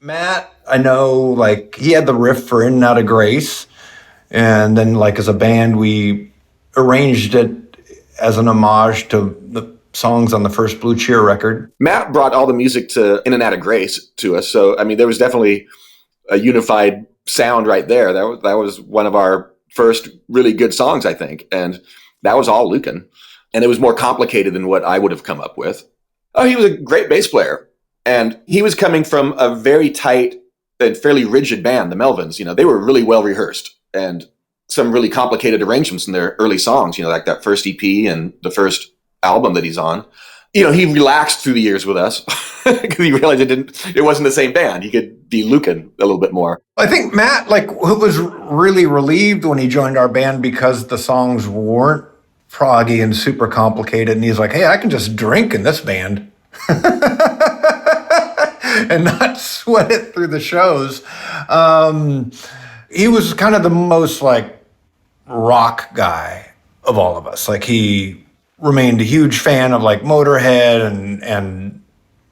Matt, I know, like, he had the riff for In and Out of Grace. And then, like, as a band, we arranged it as an homage to the songs on the first Blue Cheer record. Matt brought all the music to In and Out of Grace to us. So, I mean, there was definitely a unified sound right there. That was one of our first really good songs, I think. And that was all Lukin. And it was more complicated than what I would have come up with. Oh, he was a great bass player. And he was coming from a very tight and fairly rigid band, the Melvins. You know, they were really well rehearsed and some really complicated arrangements in their early songs, you know, like that first EP and the first album that he's on. You know, he relaxed through the years with us because he realized it wasn't the same band. He could be Lukin a little bit more. I think Matt, like, was really relieved when he joined our band because the songs weren't proggy and super complicated. And he's like, hey, I can just drink in this band and not sweat it through the shows. He was kind of the most, like, rock guy of all of us. Like, he remained a huge fan of, like, Motorhead and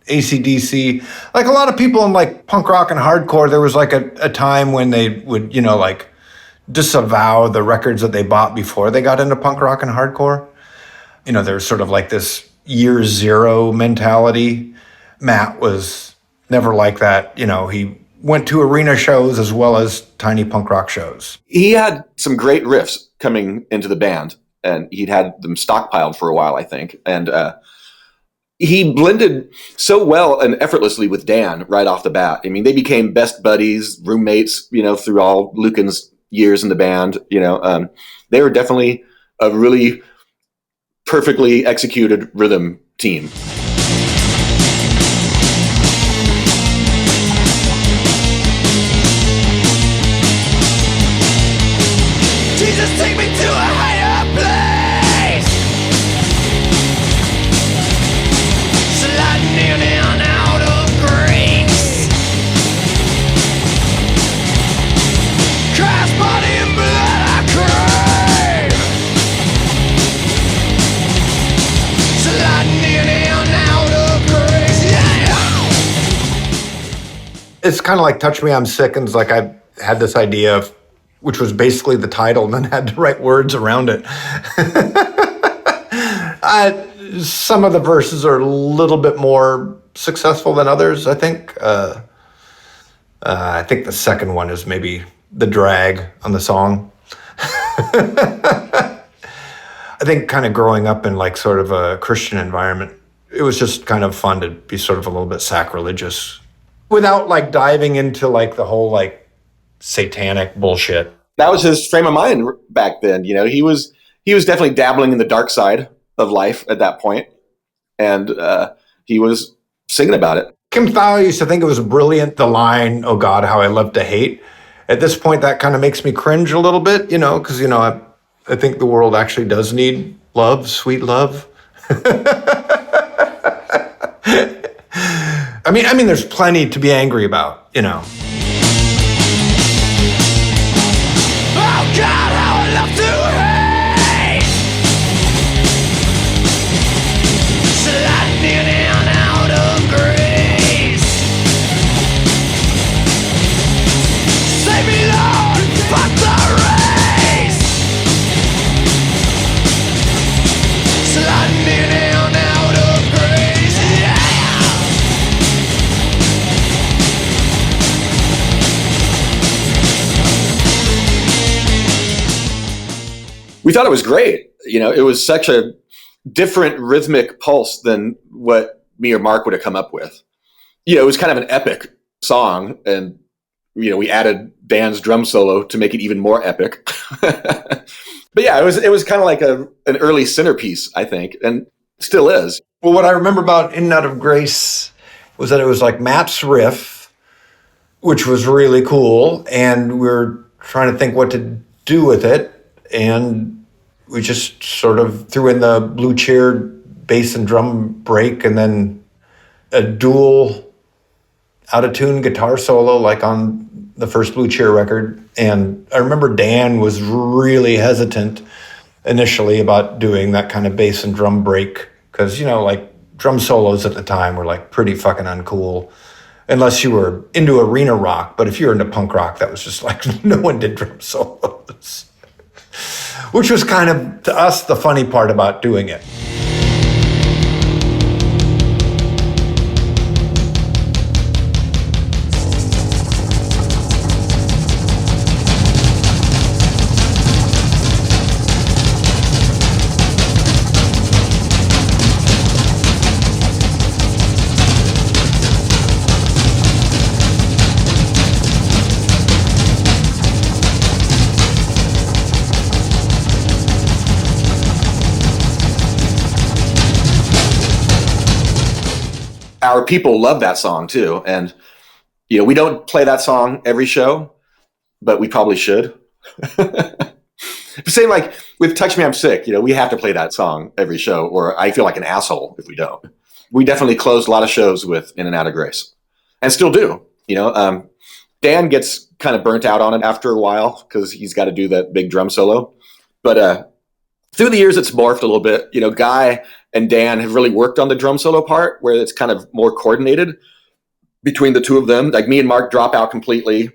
AC/DC. Like, a lot of people in, like, punk rock and hardcore, there was, like, a time when they would, you know, like, disavow the records that they bought before they got into punk rock and hardcore. You know, there's sort of like this year zero mentality. Matt was never like that. You know, he went to arena shows as well as tiny punk rock shows. He had some great riffs coming into the band, and he'd had them stockpiled for a while, I think. And he blended so well and effortlessly with Dan right off the bat. I mean, they became best buddies, roommates, you know, through all Lukin's years in the band. You know, they were definitely a really perfectly executed rhythm team. Jesus, take me to a higher place. Sliding in and out of grace. Christ, body and blood I crave. Sliding in and out of grace. Yeah. It's kind of like Touch Me, I'm Sick. And it's like I had this idea of, which was basically the title, and then had to write words around it. Some of the verses are a little bit more successful than others, I think. I think the second one is maybe the drag on the song. I think kind of growing up in, like, sort of a Christian environment, it was just kind of fun to be sort of a little bit sacrilegious without, like, diving into, like, the whole, like, satanic bullshit. That was his frame of mind back then. You know, he was definitely dabbling in the dark side of life at that point, and he was singing about it. Kim Thau used to think it was brilliant, the line, "Oh God, how I love to hate." At this point, that kind of makes me cringe a little bit, you know, because, you know, I think the world actually does need love, sweet love. I mean, there's plenty to be angry about, you know. Oh God, how I love to hate. Sliding in and out of grace. Save me, Lord, fuck the race. Sliding in and out of grace, yeah. We thought it was great. You know, it was such a different rhythmic pulse than what me or Mark would have come up with. You know, it was kind of an epic song, and, you know, we added Dan's drum solo to make it even more epic. But yeah, it was kind of like an early centerpiece, I think, and still is. Well, what I remember about In and Out of Grace was that it was like Matt's riff, which was really cool, and we were trying to think what to do with it, and we just sort of threw in the Blue Cheer bass and drum break, and then a dual out-of-tune guitar solo, like on the first Blue Cheer record. And I remember Dan was really hesitant initially about doing that kind of bass and drum break, because, you know, like, drum solos at the time were, like, pretty fucking uncool. unless you were into arena rock. But if you were into punk rock, that was just like, no one did drum solos. Which was kind of, to us, the funny part about doing it. Our people love that song too. And, you know, we don't play that song every show, but we probably should. Same like with Touch Me, I'm Sick. You know, we have to play that song every show, or I feel like an asshole if we don't. We definitely closed a lot of shows with In and Out of Grace, and still do. You know, Dan gets kind of burnt out on it after a while because he's got to do that big drum solo. But through the years, it's morphed a little bit. You know, Guy and Dan have really worked on the drum solo part where it's kind of more coordinated between the two of them. Like me and Mark drop out completely,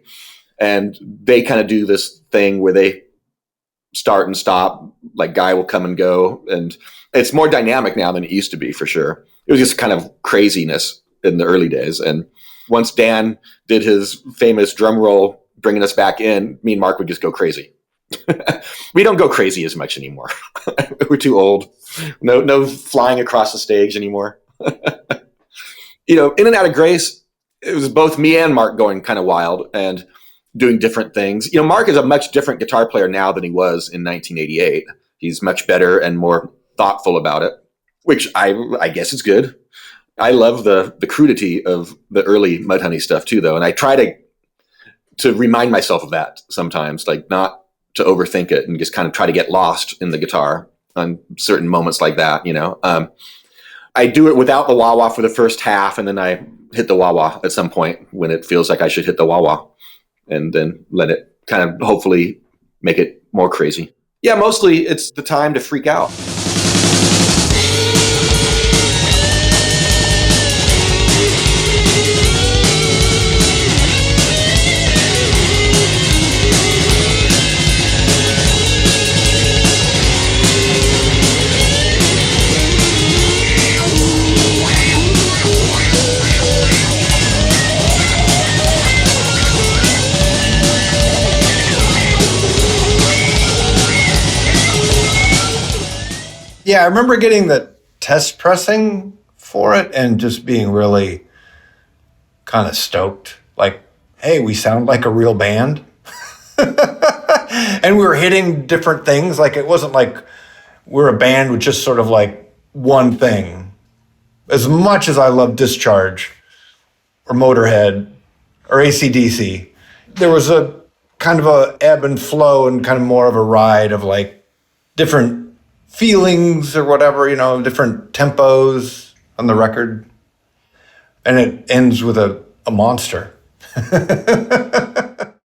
and they kind of do this thing where they start and stop. Like Guy will come and go, and it's more dynamic now than it used to be, for sure. It was just kind of craziness in the early days. And once Dan did his famous drum roll, bringing us back in, me and Mark would just go crazy. We don't go crazy as much anymore. We're too old. No flying across the stage anymore. You know, In and Out of Grace, it was both me and Mark going kind of wild and doing different things. You know, Mark is a much different guitar player now than he was in 1988. He's much better and more thoughtful about it, which I guess is good. I love the crudity of the early Mudhoney stuff too, though. And I try to remind myself of that sometimes, like not to overthink it and just kind of try to get lost in the guitar on certain moments like that, you know. I do it without the wah-wah for the first half, and then I hit the wah-wah at some point when it feels like I should hit the wah-wah, and then let it kind of hopefully make it more crazy. Yeah, mostly it's the time to freak out. Yeah, I remember getting the test pressing for it and just being really kind of stoked. Like, hey, we sound like a real band. And we were hitting different things. Like, it wasn't like we're a band with just sort of like one thing. As much as I love Discharge or Motorhead or AC/DC, there was a kind of a ebb and flow and kind of more of a ride of like different feelings or whatever, you know, different tempos on the record. And it ends with a monster.